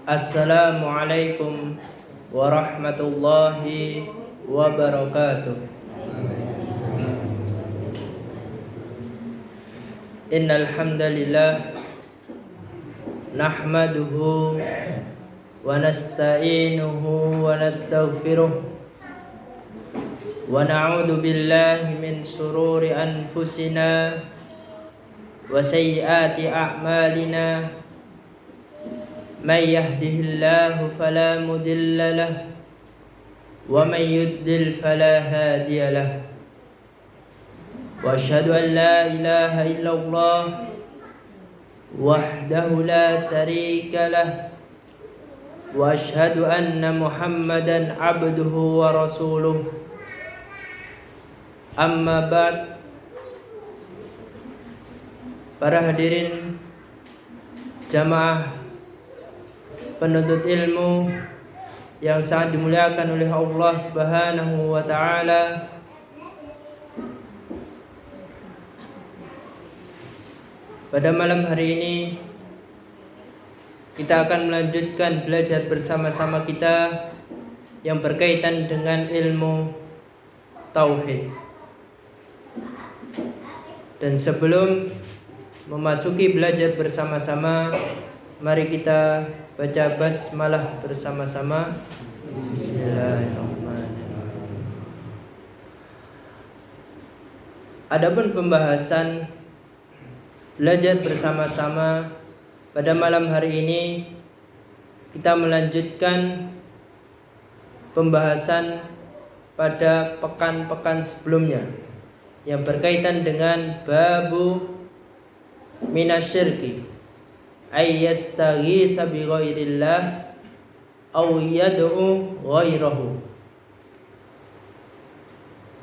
Assalamualaikum warahmatullahi wabarakatuh. Innal hamdalillah nahmaduhu wa nasta'inuhu wa nastaghfiruh wa na'udzu billahi min shururi anfusina wa sayyiati a'malina. Man yahdihillahu fala mudilla lahu wa man yudlil fala hadiya lahu. Wa asyhadu an la ilaha illallah wahdahu la syarika lah wa asyhadu anna Muhammadan abduhu wa rasuluh. Amma ba'd. Para hadirin jamaah penuntut ilmu yang sangat dimuliakan oleh Allah Subhanahu wa taala. Pada malam hari ini kita akan melanjutkan belajar bersama-sama kita yang berkaitan dengan ilmu tauhid. Dan sebelum memasuki belajar bersama-sama, mari kita baca basmalah bersama-sama. Bismillahirrahmanirrahim. Adapun pembahasan belajar bersama-sama pada malam hari ini, kita melanjutkan pembahasan pada pekan-pekan sebelumnya yang berkaitan dengan babu minasyirki ayyastaghisa bi ghairillah aw yad'u ghairahu,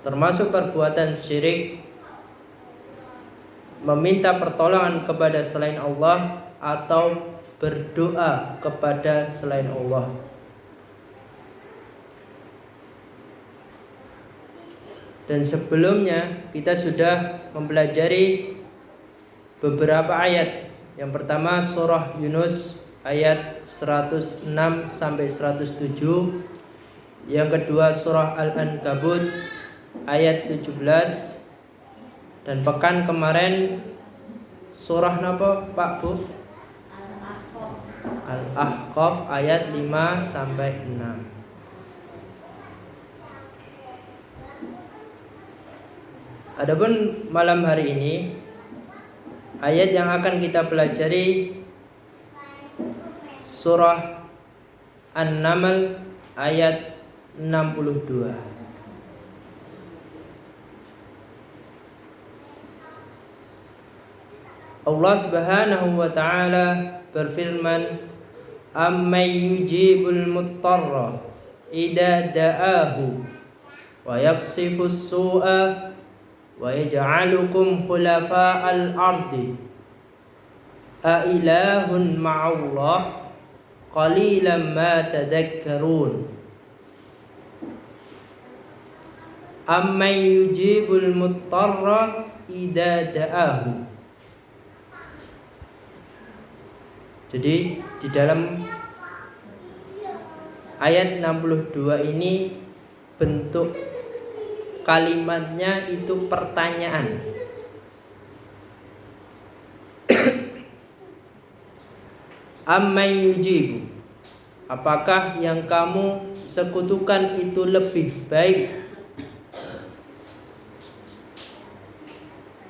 termasuk perbuatan syirik, meminta pertolongan kepada selain Allah atau berdoa kepada selain Allah. Dan sebelumnya kita sudah mempelajari beberapa ayat. Yang pertama surah Yunus ayat 106 sampai 107. Yang kedua surah Al-Ankabut ayat 17. Dan pekan kemarin surah apa Pak Bu? Al-Ahqaf ayat 5 sampai 6. Adapun malam hari ini ayat yang akan kita pelajari surah An-Naml ayat 62. Allah Subhanahu wa taala berfirman, "Amman yujibul muttarra idza da'ahu wa yaksifus su'a wa yaj'alukum khulafa'al ardi a ilahun ma'allah qalilan ma tadhakkarun." Amman yujibul muttarra idza da'ahu. Jadi di dalam ayat 62 ini bentuk kalimatnya itu pertanyaan. Amman yujibu, apakah yang kamu sekutukan itu lebih baik?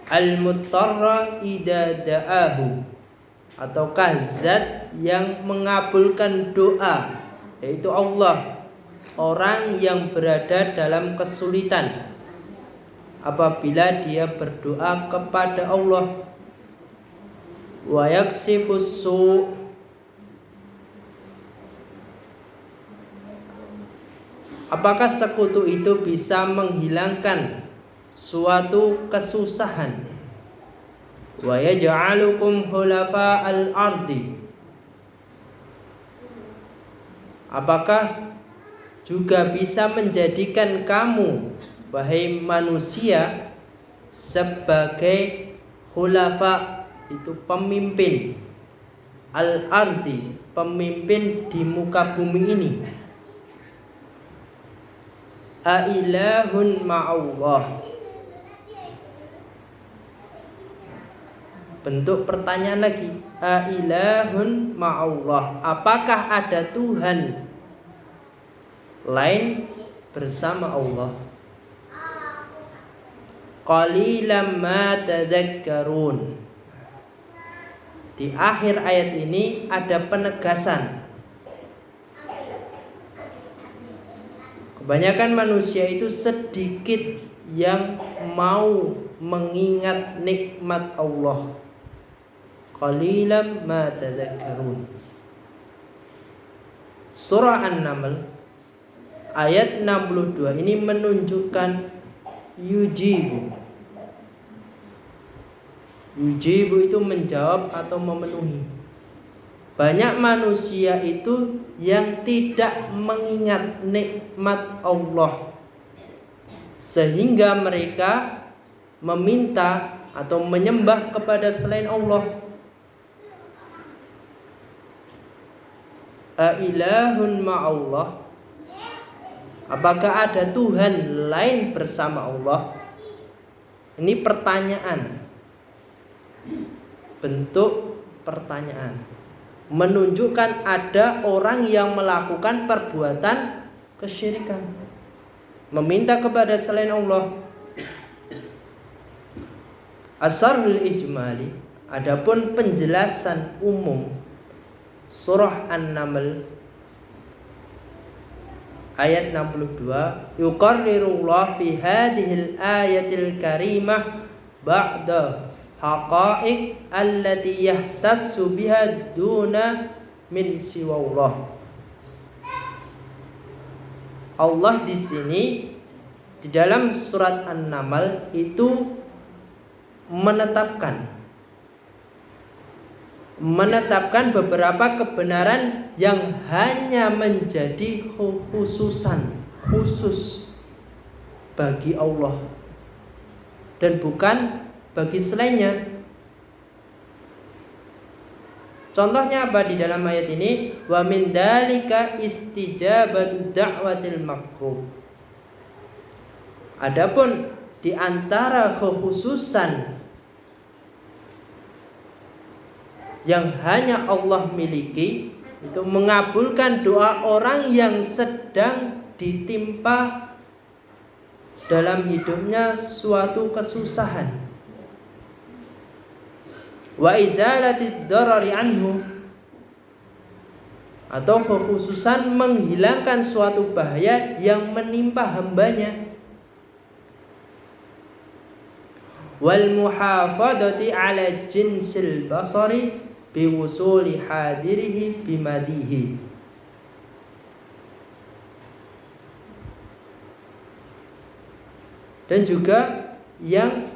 Al-muttarra idza da'ahu, ataukah zat yang mengabulkan doa, yaitu Allah, orang yang berada dalam kesulitan apabila dia berdoa kepada Allah. Wa yaksifus su', apakah sekutu itu bisa menghilangkan suatu kesusahan? Wa yaj'alukum khulafa'al ardi, apakah juga bisa menjadikan kamu, wahai manusia, sebagai khulafa, itu pemimpin al-ardi, pemimpin di muka bumi ini. Ailahun ma'allah. Bentuk pertanyaan lagi. Ailahun ma'allah. Apakah ada Tuhan lain bersama Allah? Qalilan ma tadhakkarun. Di akhir ayat ini ada penegasan. Kebanyakan manusia itu sedikit yang mau mengingat nikmat Allah. Qalilan ma tadhakkarun. Surah An-Naml ayat 62 ini menunjukkan yujibu. Yujibu itu menjawab atau memenuhi. Banyak manusia itu yang tidak mengingat nikmat Allah, sehingga mereka meminta atau menyembah kepada selain Allah. Ailahun ma'allah. Apakah ada Tuhan lain bersama Allah? Ini pertanyaan. Bentuk pertanyaan. Menunjukkan ada orang yang melakukan perbuatan kesyirikan, meminta kepada selain Allah. Asarul ijmali. Adapun penjelasan umum surah An-Naml ayat 62, yuqarrirullah fi hadhil ayatil karimah ba'da haqa'iq allati yahtassu biha duna min siwallah. Allah di sini di dalam surat An-Naml itu menetapkan beberapa kebenaran yang hanya menjadi khusus bagi Allah dan bukan bagi selainnya. Contohnya apa di dalam ayat ini? Wa min dalika istijabatu da'watil makrub. Adapun di antara kekhususan yang hanya Allah miliki itu mengabulkan doa orang yang sedang ditimpa dalam hidupnya suatu kesusahan. Wa izalatid darari anhu, atau kekhususan menghilangkan suatu bahaya yang menimpa hambanya. Wal muhafadati ala jinsil basari biwusuli hadirihi bimadihi. Dan juga yang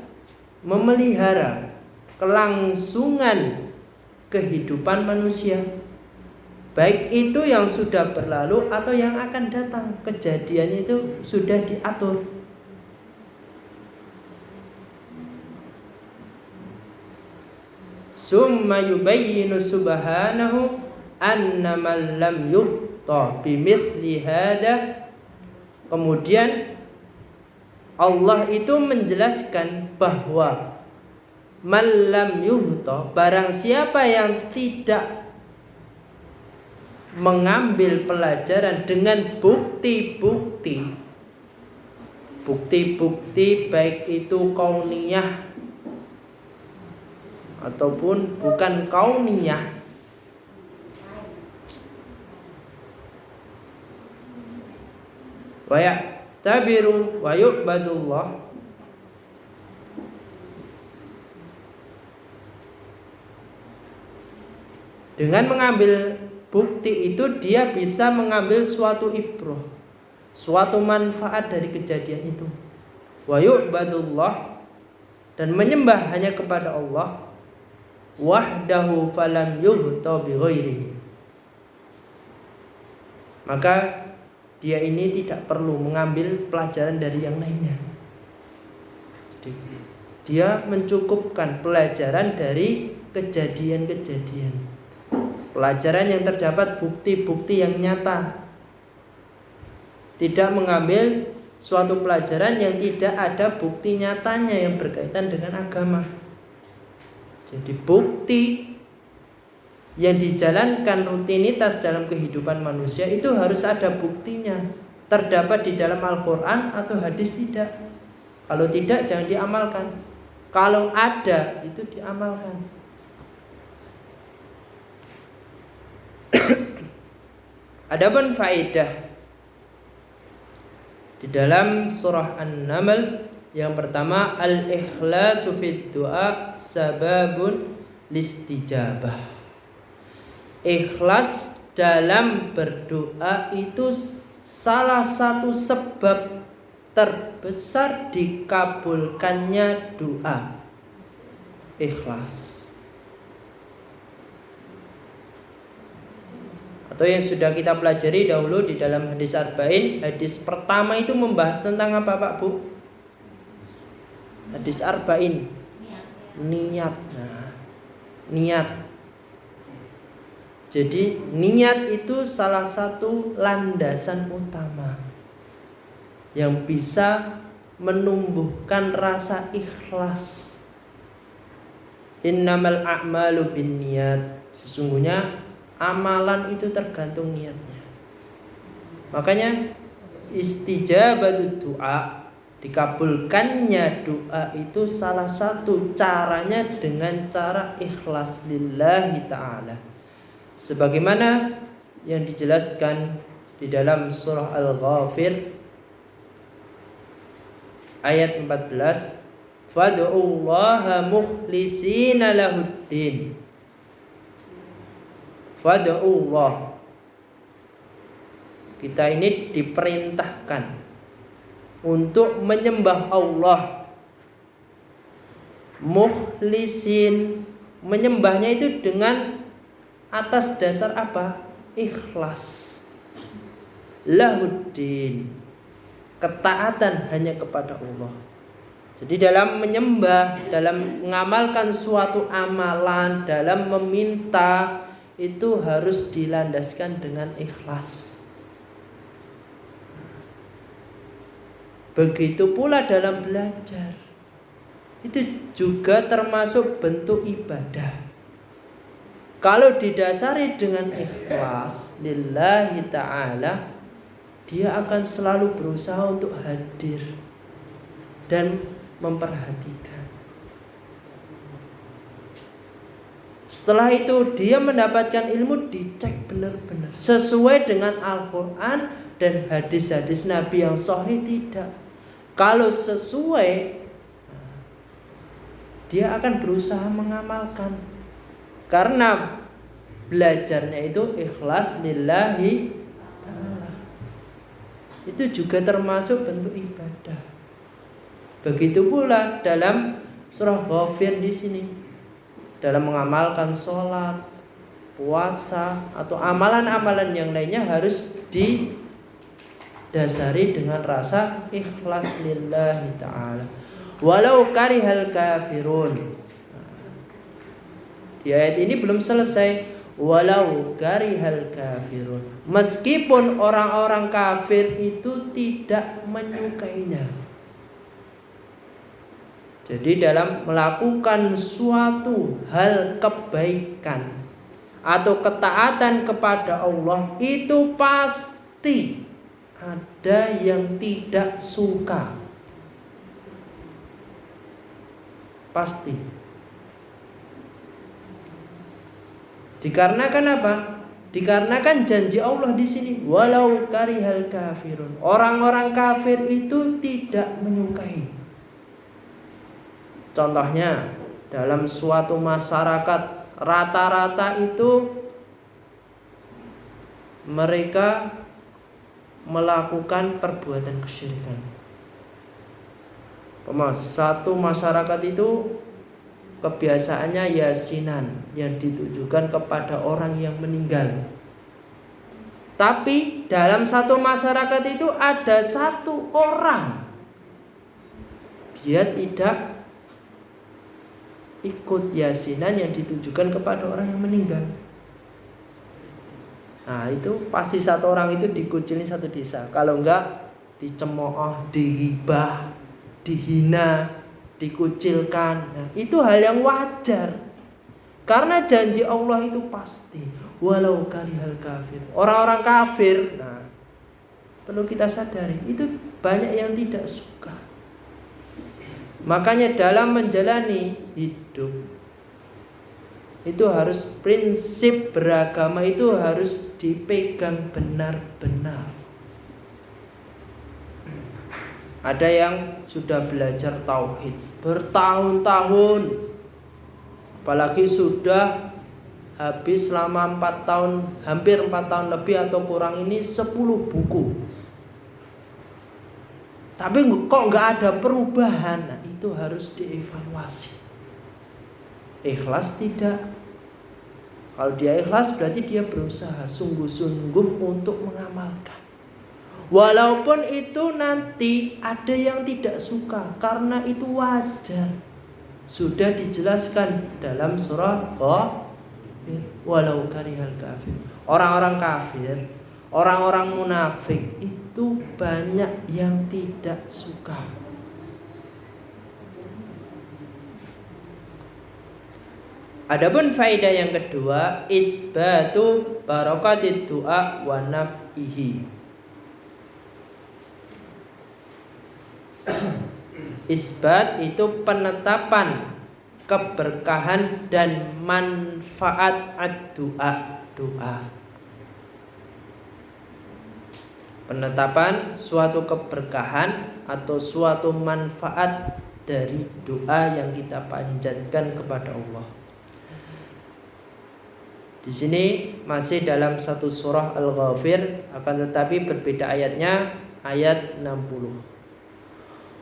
memelihara kelangsungan kehidupan manusia, baik itu yang sudah berlalu atau yang akan datang. Kejadian itu sudah diatur. Summa yubayyinu subhanahu annama lam yuhta bimithli hada. Kemudian Allah itu menjelaskan bahwa man lam yuhta, barang siapa yang tidak mengambil pelajaran dengan bukti-bukti baik itu kauniyah ataupun bukan kauniyah, wa ya'tabiru wa yu'badullah, dengan mengambil bukti itu dia bisa mengambil suatu ibrah, suatu manfaat dari kejadian itu. Wa yu'badullah, dan menyembah hanya kepada Allah, wahdahu falam yuhta bi ghairihi, maka dia ini tidak perlu mengambil pelajaran dari yang lainnya. Dia mencukupkan pelajaran dari kejadian-kejadian. Pelajaran yang terdapat bukti-bukti yang nyata. Tidak mengambil suatu pelajaran yang tidak ada bukti nyatanya yang berkaitan dengan agama. Jadi bukti yang dijalankan rutinitas dalam kehidupan manusia itu harus ada buktinya. Terdapat di dalam Al-Quran atau hadis tidak. Kalau tidak jangan diamalkan. Kalau ada itu diamalkan. Adapun faedah di dalam surah An-Naml yang pertama, al-ikhlasu fid du'a sababun listijabah. Ikhlas dalam berdoa itu salah satu sebab terbesar dikabulkannya doa. Ikhlas. Atau yang sudah kita pelajari dahulu di dalam hadis arba'in. Hadis pertama itu membahas tentang apa Pak Bu? Hadis arba'in, niat. Nah, niat. Jadi niat itu salah satu landasan utama yang bisa menumbuhkan rasa ikhlas. Innamal a'malu binniyat. Sesungguhnya amalan itu tergantung niatnya. Makanya istijabatu doa, dikabulkannya doa itu salah satu caranya dengan cara ikhlas lillahi ta'ala. Sebagaimana yang dijelaskan di dalam surah Al-Ghafir ayat 14, fad'ullaha mukhlisina lahuddin. Fad'ullah. Kita ini diperintahkan untuk menyembah Allah. Mukhlisin, menyembahnya itu dengan atas dasar apa? Ikhlas. Lahuddin, ketaatan hanya kepada Allah. Jadi dalam menyembah, dalam mengamalkan suatu amalan, dalam meminta, itu harus dilandaskan dengan ikhlas. Begitu pula dalam belajar. Itu juga termasuk bentuk ibadah. Kalau didasari dengan ikhlas lillahi ta'ala, dia akan selalu berusaha untuk hadir dan memperhatikan. Setelah itu dia mendapatkan ilmu, dicek benar-benar sesuai dengan Al-Quran dan hadis-hadis Nabi yang sahih tidak. Kalau sesuai, dia akan berusaha mengamalkan. Karena belajarnya itu ikhlas lillahi ta'ala. Itu juga termasuk bentuk ibadah. Begitu pula dalam surah Ghafir di sini. Dalam mengamalkan sholat, puasa, atau amalan-amalan yang lainnya harus didasari dengan rasa ikhlas lillahi ta'ala. Walau karihal kafirun. Di ayat ini belum selesai. Walau karihal kafirun. Meskipun orang-orang kafir itu tidak menyukainya. Jadi dalam melakukan suatu hal kebaikan atau ketaatan kepada Allah, itu pasti ada yang tidak suka. Pasti. Dikarenakan apa? Dikarenakan janji Allah di sini, walau karihal kafirun. Orang-orang kafir itu tidak menyukai. Contohnya dalam suatu masyarakat rata-rata itu mereka melakukan perbuatan kesyirikan. Satu masyarakat itu kebiasaannya yasinan yang ditujukan kepada orang yang meninggal. Tapi dalam satu masyarakat itu ada satu orang, dia tidak ikut yasinan yang ditujukan kepada orang yang meninggal. Nah itu pasti satu orang itu dikucilin satu desa. Kalau enggak dicemooh, dihibah, dihina, dikucilkan. Nah, itu hal yang wajar. Karena janji Allah itu pasti. Walau karihal kafir. Orang-orang kafir, nah perlu kita sadari itu banyak yang tidak suka. Makanya dalam menjalani hidup itu harus prinsip beragama itu harus dipegang benar-benar. Ada yang sudah belajar tauhid bertahun-tahun, apalagi sudah habis selama 4 tahun, hampir 4 tahun lebih atau kurang ini 10 buku. Tapi kok nggak ada perubahan? Nah, itu harus dievaluasi. Ikhlas tidak? Kalau dia ikhlas berarti dia berusaha sungguh-sungguh untuk mengamalkan. Walaupun itu nanti ada yang tidak suka, karena itu wajar. Sudah dijelaskan dalam surah Ghafir, walau karihal kafir. Orang-orang kafir, orang-orang munafik itu banyak yang tidak suka. Adapun faedah yang kedua, isbatu barakatid du'a wa naf'ihi. Isbat itu penetapan keberkahan dan manfaat ad-du'a, doa. Penetapan suatu keberkahan atau suatu manfaat dari doa yang kita panjatkan kepada Allah. Di sini masih dalam satu surah Al-Ghafir, akan tetapi berbeda ayatnya, ayat 60.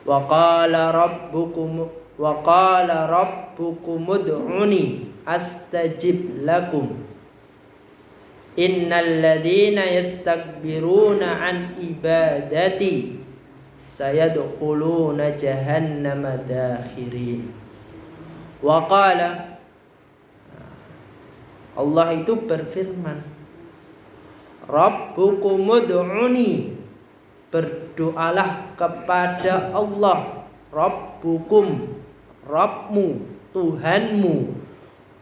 Wa qala rabbukum ud'uni astajib lakum. Innal ladzina yastakbiruna an ibadati sayadkhuluna jahannama dakhirin. Wa qala, Allah itu berfirman, Rabbukum ud'uni, berdoalah kepada Allah. Rabbukum, Rabbmu, Tuhanmu.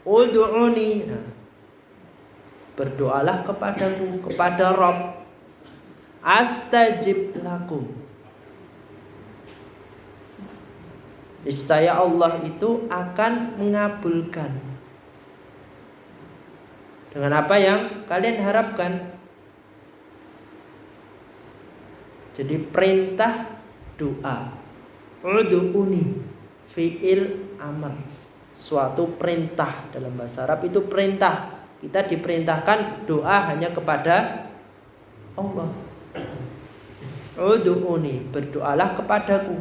Ud'uni, nah, berdoalah kepadaku, kepada Rabb. Astajib lakum, niscaya Allah itu akan mengabulkan dengan apa yang kalian harapkan. Jadi perintah doa, ud'uni, fi'il amr, suatu perintah. Dalam bahasa Arab itu perintah. Kita diperintahkan doa hanya kepada Allah. Ud'uni, berdoalah kepadaku.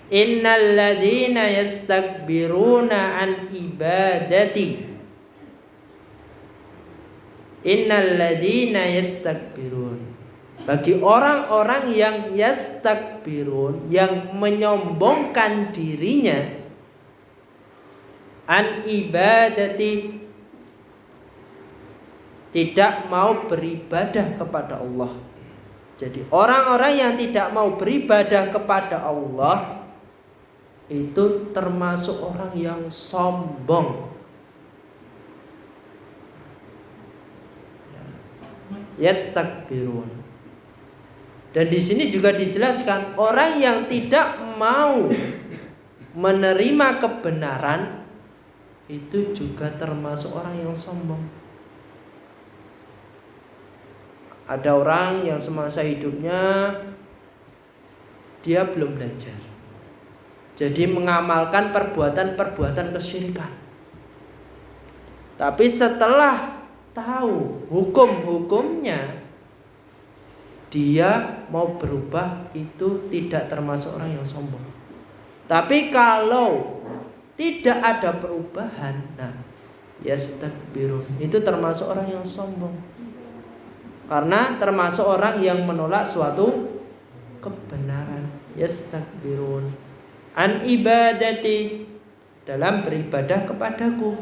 Innal ladzina yastakbiruna an ibadati, innal ladzina yastakbirun, bagi orang-orang yang yastakbirun, yang menyombongkan dirinya, an ibadati, tidak mau beribadah kepada Allah. Jadi orang-orang yang tidak mau beribadah kepada Allah itu termasuk orang yang sombong. Yastakbirun. Dan di sini juga dijelaskan orang yang tidak mau menerima kebenaran itu juga termasuk orang yang sombong. Ada orang yang semasa hidupnya dia belum belajar, jadi mengamalkan perbuatan-perbuatan kesyirikan. Tapi setelah tahu hukum-hukumnya, dia mau berubah, itu tidak termasuk orang yang sombong. Tapi kalau tidak ada perubahan, nah yastakbirun, itu termasuk orang yang sombong. Karena termasuk orang yang menolak suatu kebenaran. Yastakbirun an ibadati, dalam beribadah kepadaku.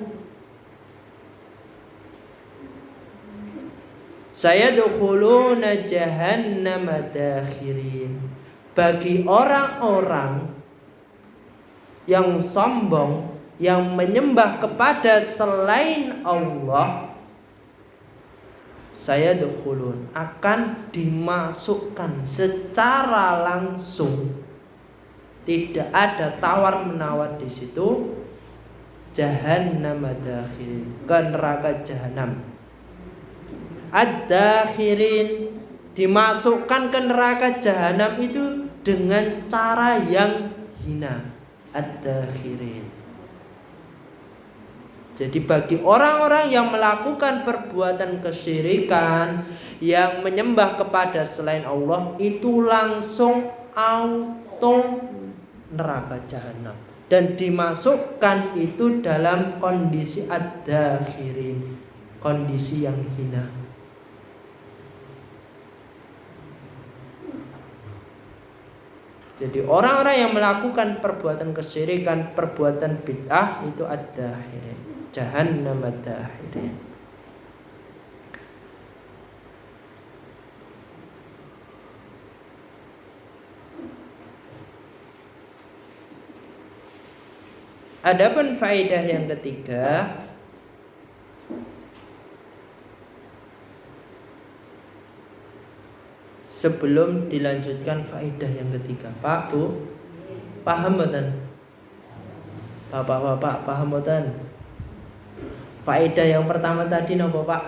sayadkhuluna jahannama dakhirin. Bagi orang-orang yang sombong, yang menyembah kepada selain Allah, sayadkhulun, akan dimasukkan secara langsung, tidak ada tawar-menawar di situ, jahannama dakhirin, ke neraka jahanam. Ad-dakhirin, dimasukkan ke neraka jahanam itu dengan cara yang hina. Ad-dakhirin. Jadi bagi orang-orang yang melakukan perbuatan kesyirikan, yang menyembah kepada selain Allah, itu langsung auto neraka jahanam, dan dimasukkan itu dalam kondisi ad-dakhirin, kondisi yang hina. Jadi orang-orang yang melakukan perbuatan kesyirikan, perbuatan bid'ah, itu ad-dakhirin, jahannam ad-dakhirin. Adapun faedah yang ketiga, sebelum dilanjutkan faedah yang ketiga, Pak, Bu, paham mboten? Bapak-bapak paham mboten? Faedah yang pertama tadi napa, Pak?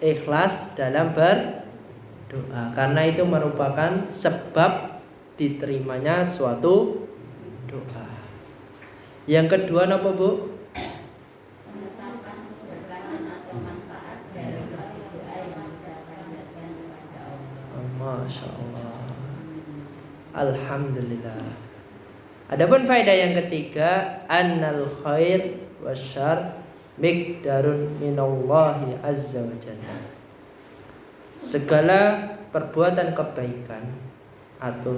Ikhlas dalam berdoa, karena itu merupakan sebab diterimanya suatu doa. Yang kedua napa, Bu? Masya Allah, alhamdulillah. Adapun faedah yang ketiga, annal khair wasyarr miqdarun minallahi azza wa jalla. Segala perbuatan kebaikan atau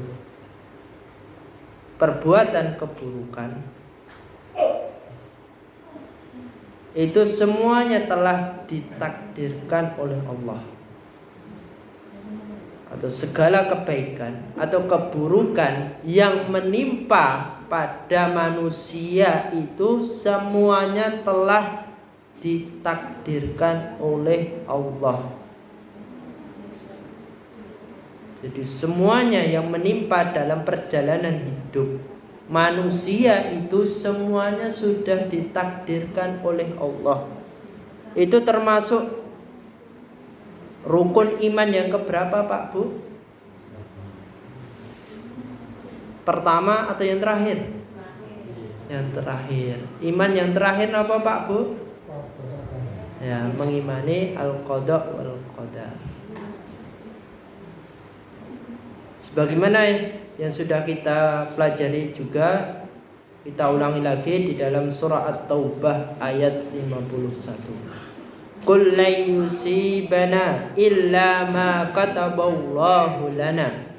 perbuatan keburukan itu semuanya telah ditakdirkan oleh Allah. Atau segala kebaikan atau keburukan yang menimpa pada manusia itu semuanya telah ditakdirkan oleh Allah. Jadi semuanya yang menimpa dalam perjalanan hidup manusia itu semuanya sudah ditakdirkan oleh Allah. Itu termasuk rukun iman yang keberapa, Pak, Bu? Pertama atau yang terakhir? Yang terakhir. Iman yang terakhir apa, Pak, Bu? Ya, mengimani al-qada wal qadar. Sebagaimana yang sudah kita pelajari juga, kita ulangi lagi di dalam surah At-Taubah ayat 51. Qul la yusibana illa ma kataballahu lana.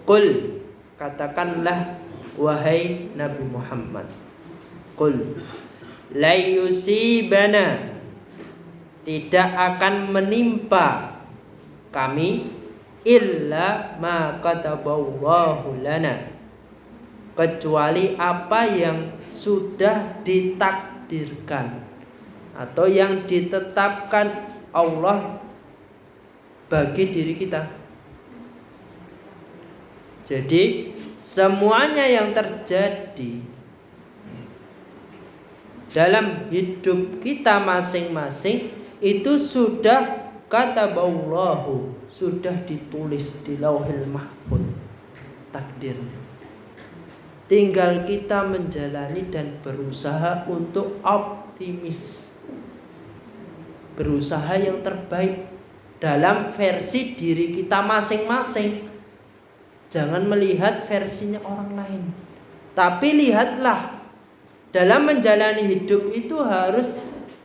Qul, katakanlah wahai Nabi Muhammad, qul la yusibana, tidak akan menimpa kami, illa ma kataballahu lana, kecuali apa yang sudah ditakdirkan atau yang ditetapkan Allah bagi diri kita. Jadi semuanya yang terjadi dalam hidup kita masing-masing itu sudah kataballahu, sudah ditulis di Lauhil Mahfuz takdirnya. Tinggal kita menjalani dan berusaha untuk optimis, berusaha yang terbaik dalam versi diri kita masing-masing. Jangan melihat versinya orang lain, tapi lihatlah dalam menjalani hidup itu harus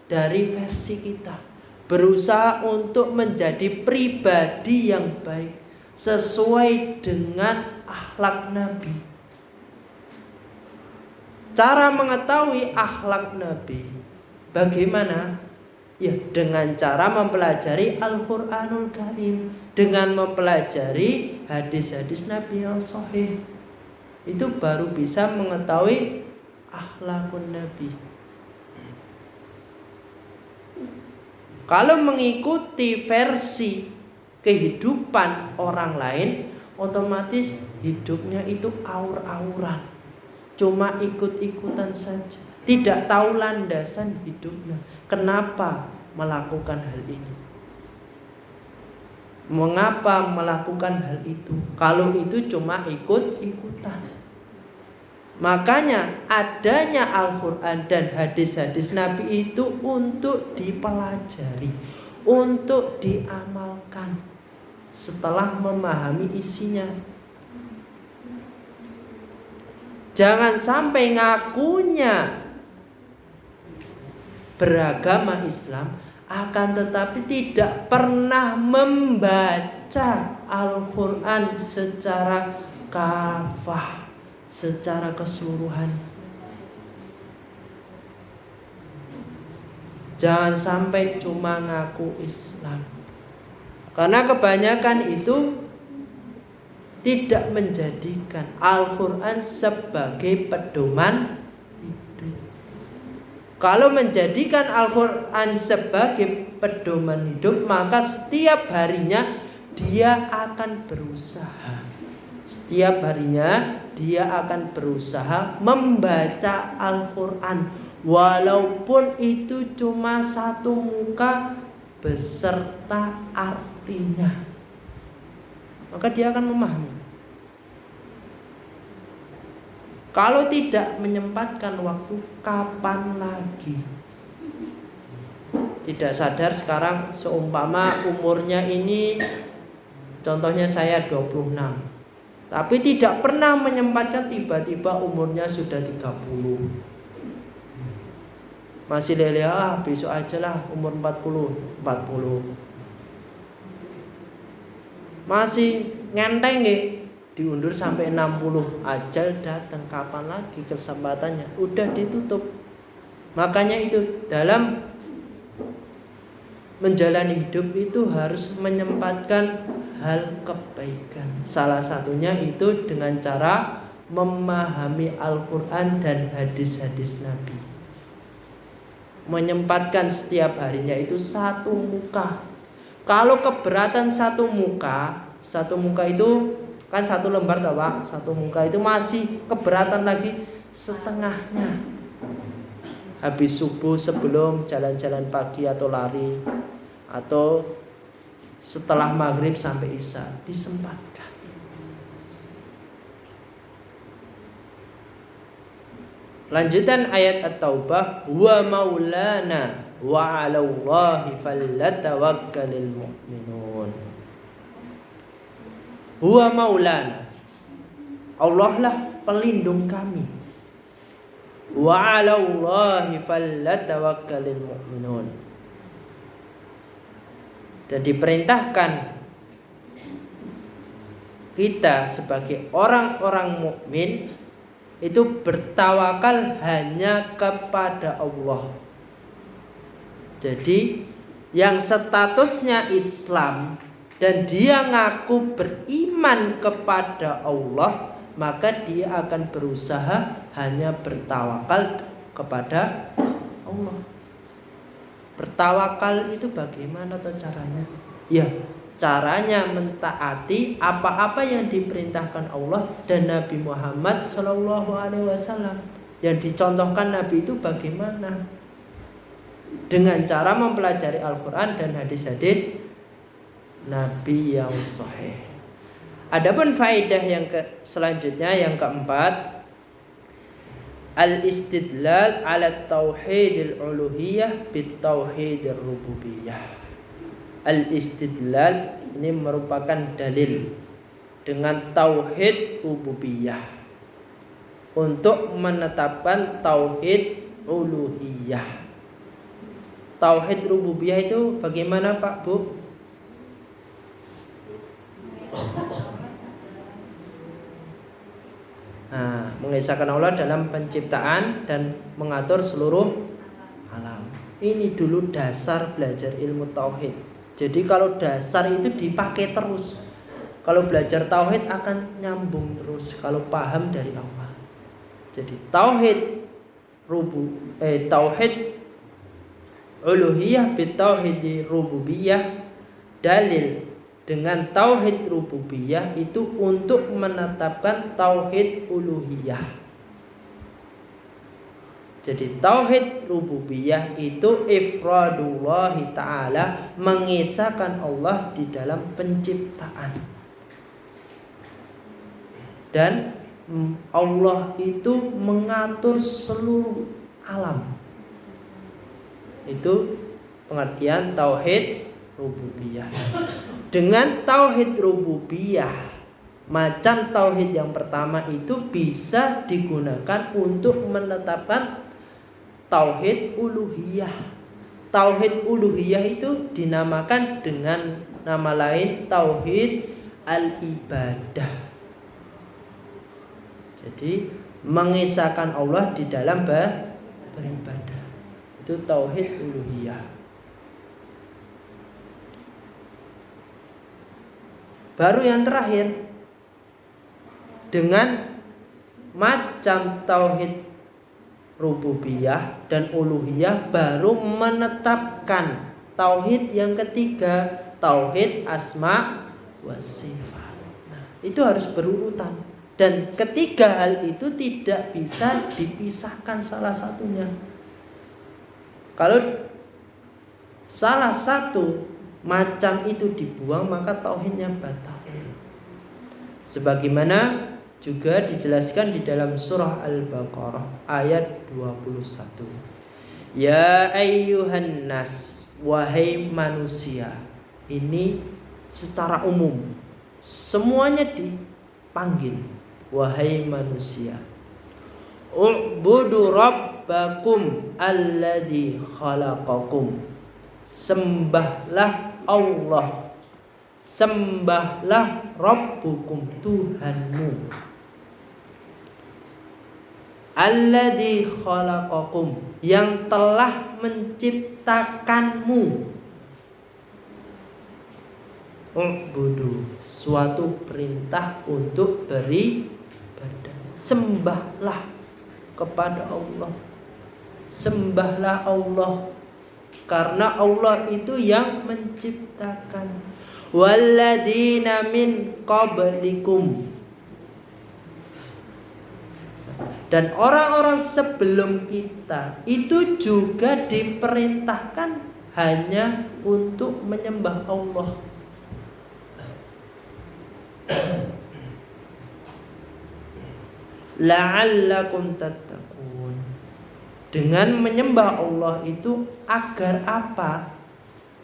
dari versi kita. Berusaha untuk menjadi pribadi yang baik sesuai dengan akhlak Nabi. Cara mengetahui akhlak Nabi Bagaimana? Ya, dengan cara mempelajari Al-Qur'anul Karim, dengan mempelajari hadis-hadis Nabi yang sahih. Itu baru bisa mengetahui akhlakun Nabi. Kalau mengikuti versi kehidupan orang lain, otomatis hidupnya itu aur-auran, cuma ikut-ikutan saja, tidak tahu landasan hidupnya. Kenapa melakukan hal ini? Mengapa melakukan hal itu? Kalau itu cuma ikut-ikutan. Makanya adanya Al-Quran dan hadis-hadis Nabi itu untuk dipelajari, untuk diamalkan setelah memahami isinya. Jangan sampai ngakunya beragama Islam, akan tetapi tidak pernah membaca Al-Quran secara kafah, secara keseluruhan. Jangan sampai cuma ngaku Islam, karena kebanyakan itu tidak menjadikan Al-Quran sebagai pedoman hidup. Kalau menjadikan Al-Quran sebagai pedoman hidup, maka setiap harinya dia akan berusaha. Setiap harinya dia akan berusaha membaca Al-Quran, walaupun itu cuma satu muka beserta artinya, maka dia akan memahami. Kalau tidak menyempatkan waktu, kapan lagi? Tidak sadar sekarang seumpama umurnya ini, contohnya saya 26, tapi tidak pernah menyempatkan, tiba-tiba umurnya sudah 30. Masih lele, besok aja lah umur 40. Masih ngenteng diundur sampai 60, ajal datang, kapan lagi kesempatannya? Udah ditutup. Makanya itu dalam menjalani hidup itu harus menyempatkan hal kebaikan. Salah satunya itu dengan cara memahami Al-Quran dan hadis-hadis Nabi. Menyempatkan setiap harinya itu satu muka. Kalau keberatan satu muka itu kan satu lembar toh Pak, satu muka itu masih keberatan lagi, setengahnya. Habis subuh sebelum jalan-jalan pagi atau lari, atau setelah maghrib sampai isya, disempatkan. Lanjutan ayat At-Taubah, wa maulana wa 'alallahi fallatawakkalul mu'minun. Huwa maulana, Allah lah pelindung kami. Wa 'alallahi fallatawakkalul mu'minun. Dan diperintahkan kita sebagai orang-orang mukmin itu bertawakal hanya kepada Allah. Jadi yang statusnya Islam dan dia ngaku beriman kepada Allah, maka dia akan berusaha hanya bertawakal kepada Allah. Bertawakal itu bagaimana atau caranya? Ya, caranya mentaati apa-apa yang diperintahkan Allah dan Nabi Muhammad SAW. Yang dicontohkan Nabi itu bagaimana? Dengan cara mempelajari Al-Quran dan hadis-hadis Nabi yang sahih. Adapun faedah yang selanjutnya, yang keempat, al-istidlal ala tauhidil uluhiyah bit tauhidir rububiyah. Al-istidlal ini merupakan dalil dengan tauhid rububiyah untuk menetapkan tauhid uluhiyah. Tauhid rububiyah itu bagaimana Pak Bu? Mengesahkan Allah dalam penciptaan dan mengatur seluruh alam. Ini dulu dasar belajar ilmu tauhid. Jadi kalau dasar itu dipakai terus. Kalau belajar tauhid akan nyambung terus kalau paham dari awal. Jadi tauhid uluhiyah bitauhid rububiyah, dalil dengan tauhid rububiyah itu untuk menetapkan tauhid uluhiyah. Jadi tauhid rububiyah itu ifradullah ta'ala, mengesahkan Allah di dalam penciptaan. Dan Allah itu mengatur seluruh alam. Itu pengertian tauhid rububiyah. Dengan tauhid rububiyah, macam tauhid yang pertama itu bisa digunakan untuk menetapkan tauhid uluhiyah. Tauhid uluhiyah itu dinamakan dengan nama lain tauhid al-ibadah. Jadi mengesahkan Allah di dalam beribadah. Itu tauhid uluhiyah. Baru yang terakhir, dengan macam tauhid rububiyah dan uluhiyah baru menetapkan tauhid yang ketiga, tauhid asma wa sifat. Nah, itu harus berurutan. Dan ketiga hal itu tidak bisa dipisahkan salah satunya. Kalau salah satu macam itu dibuang, maka tauhidnya batal. Sebagaimana juga dijelaskan di dalam surah Al-Baqarah ayat 21. Ya ayyuhan nas, wahai manusia. Ini secara umum, semuanya dipanggil wahai manusia. U'budu rabbakum alladzi khalaqakum. Sembahlah Allah, sembahlah Rabbukum, Tuhanmu, alladzi khalaqakum, yang telah menciptakanmu. U'budu, suatu perintah untuk beribadah. Sembahlah kepada Allah, sembahlah Allah, karena Allah itu yang menciptakan. Walladzina min qablikum, dan orang-orang sebelum kita itu juga diperintahkan hanya untuk menyembah Allah. La'allakum tattaqun. Dengan menyembah Allah itu agar apa?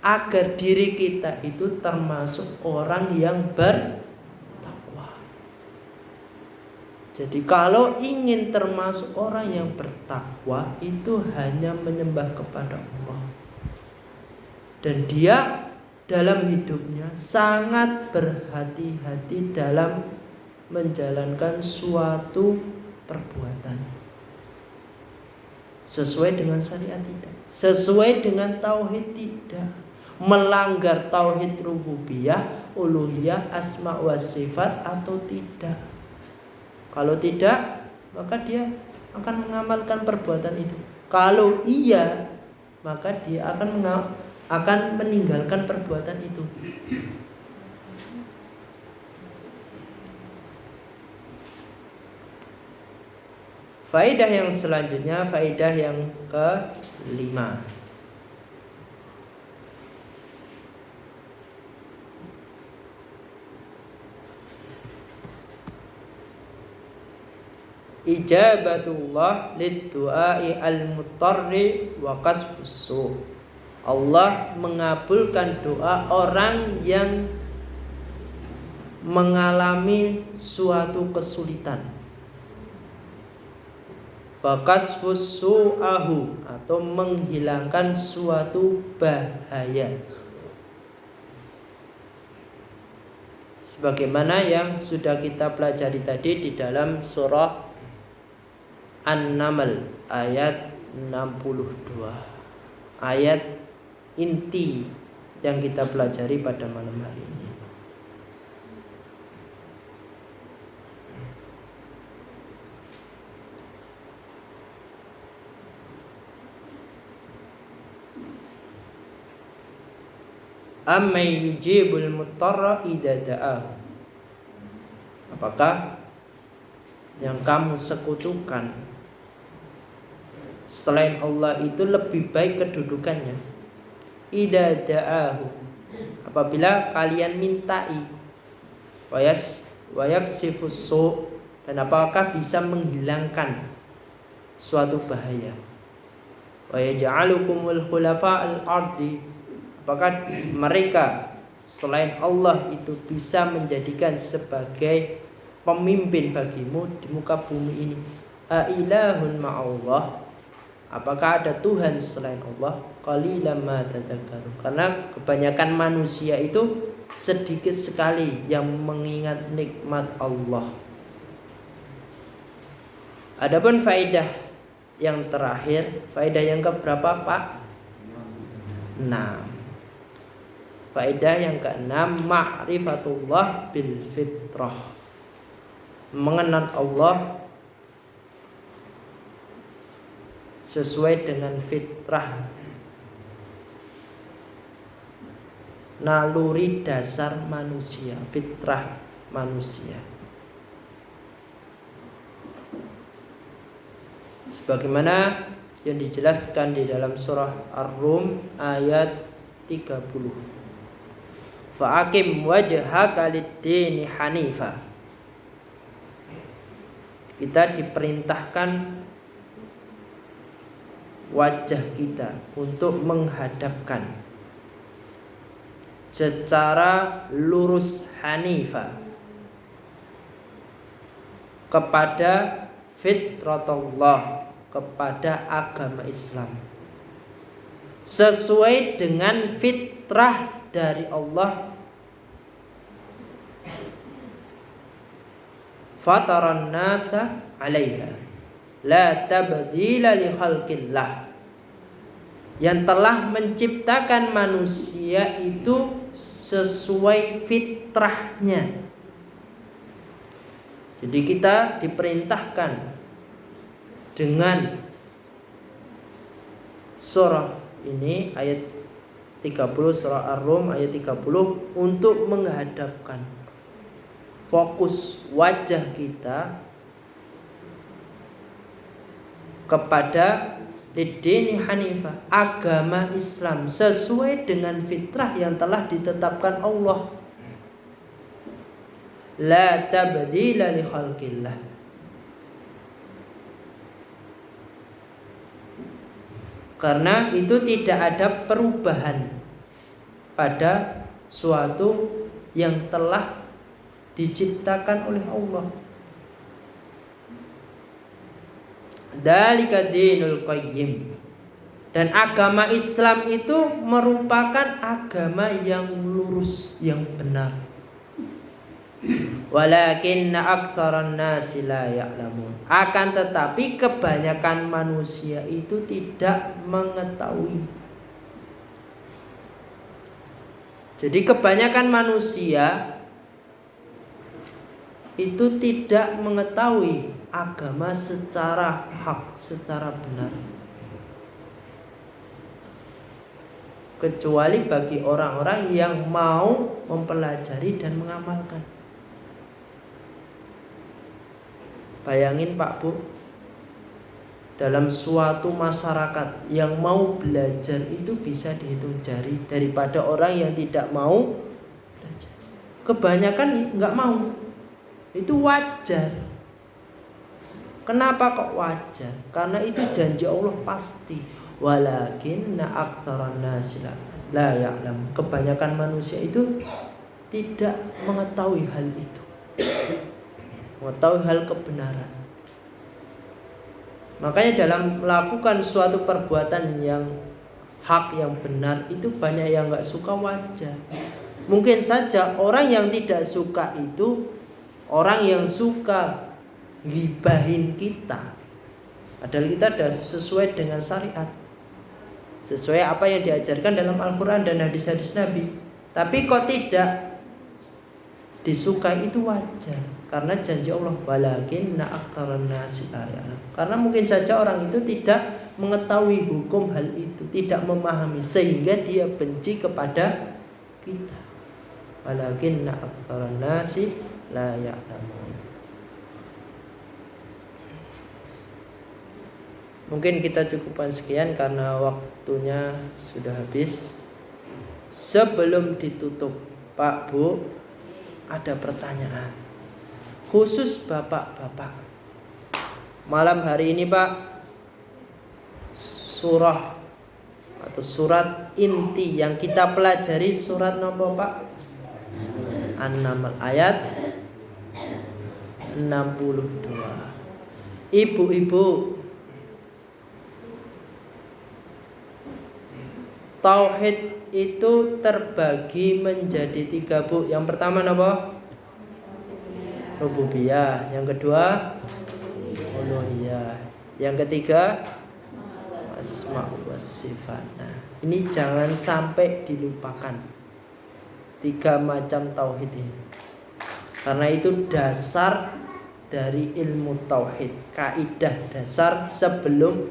Agar diri kita itu termasuk orang yang bertakwa. Jadi kalau ingin termasuk orang yang bertakwa, itu hanya menyembah kepada Allah. Dan dia dalam hidupnya sangat berhati-hati dalam menjalankan suatu perbuatan. Sesuai dengan syariat tidak, sesuai dengan tauhid tidak, melanggar tauhid rububiyah, uluhiyah, asma wa sifat atau tidak. Kalau tidak, maka dia akan mengamalkan perbuatan itu. Kalau iya, maka dia akan meninggalkan perbuatan itu. Faedah yang selanjutnya, faedah yang ke-5. Ijabatullah lid-du'ai al-muttarri wa kasfus su'. Allah mengabulkan doa orang yang mengalami suatu kesulitan. Bakasfus su'ahu, atau menghilangkan suatu bahaya. Sebagaimana yang sudah kita pelajari tadi di dalam surah An-Naml ayat 62. ayat inti yang kita pelajari pada malam hari ini. Amman yujibul muttarra idza da'ahu. Apakah yang kamu sekutukan selain Allah itu lebih baik kedudukannya? Idza da'ahu, apabila kalian mintai, wayaksifus su', dan apakah bisa menghilangkan suatu bahaya, wa yaj'alukumul khulafa'al ardi, apakah mereka selain Allah itu bisa menjadikan sebagai pemimpin bagimu di muka bumi ini? Ailahun ma'allah, apakah ada Tuhan selain Allah? Qalilan ma tadhakkarun, karena kebanyakan manusia itu sedikit sekali yang mengingat nikmat Allah. Adapun faedah yang terakhir, faedah yang keberapa Pak? 6. Faedah yang ke-6, ma'rifatullah bil fitrah, mengenal Allah sesuai dengan fitrah, naluri dasar manusia, fitrah manusia. Sebagaimana yang dijelaskan di dalam surah Ar-Rum ayat 30. Fa'akim wajhaka lid-dini hanifa. Kita diperintahkan wajah kita untuk menghadapkan secara lurus hanifa kepada fitratullah, kepada agama Islam, sesuai dengan fitrah dari Allah. Fataran nasa 'alaiha la tabdila li khalqillah, yang telah menciptakan manusia itu sesuai fitrahnya. Jadi kita diperintahkan dengan surah ini ayat 30, surah Ar-Rum ayat 30, untuk menghadapkan fokus wajah kita kepada lid-dini hanifah, agama Islam, sesuai dengan fitrah yang telah ditetapkan Allah. La tabdila li khalqillah, karena itu tidak ada perubahan pada suatu yang telah diciptakan oleh Allah. Dzalika dinul qayyim, dan agama Islam itu merupakan agama yang lurus, yang benar. Walakinna aktsaran nasi la ya'lamun, akan tetapi kebanyakan manusia itu tidak mengetahui. Jadi kebanyakan manusia itu tidak mengetahui agama secara hak, secara benar, kecuali bagi orang-orang yang mau mempelajari dan mengamalkan. Bayangin Pak Bu, dalam suatu masyarakat yang mau belajar itu bisa dihitung jari daripada orang yang tidak mau belajar. Kebanyakan nggak mau. Itu wajar. Kenapa kok wajar? Karena itu janji Allah pasti. Walakinna aktsaran nasi la ya'lam. Kebanyakan manusia itu tidak mengetahui hal itu, mengetahui hal kebenaran. Makanya dalam melakukan suatu perbuatan yang hak, yang benar, itu banyak yang gak suka, wajar. Mungkin saja orang yang tidak suka itu orang yang suka gibahin kita, padahal kita sudah sesuai dengan syariat. sesuai apa yang diajarkan dalam Al-Quran dan hadis-hadis Nabi. Tapi kok tidak disukai, itu wajar, karena janji Allah, walakinna aktsarun nasi la ya'lamun. Karena mungkin saja orang itu tidak mengetahui hukum hal itu, tidak memahami, sehingga dia benci kepada kita. Walakinna aktsarun nasi la ya'lamun. Mungkin kita cukupkan sekian karena waktunya sudah habis. Sebelum ditutup, Pak, Bu, ada pertanyaan khusus bapak-bapak. Malam hari ini, Pak, surah atau surat inti yang kita pelajari surat nopo, Pak? An-Naml ayat 62. Ibu-ibu, tauhid itu terbagi menjadi 3, Bu. Yang pertama apa? Rububiyah. Yang kedua uluhiyah. Yang ketiga asma wa sifat. Nah, ini jangan sampai dilupakan 3 macam tauhid ini, karena itu dasar dari ilmu tauhid, kaidah dasar sebelum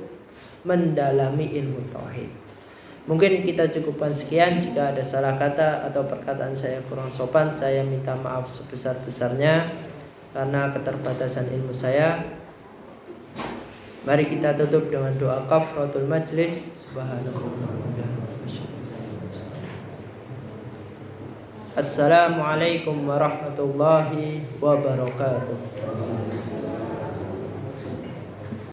mendalami ilmu tauhid. Mungkin kita cukupkan sekian. Jika ada salah kata atau perkataan saya kurang sopan, saya minta maaf sebesar-besarnya karena keterbatasan ilmu saya. Mari kita tutup dengan doa kafaratul majlis. Assalamualaikum warahmatullahi wabarakatuh.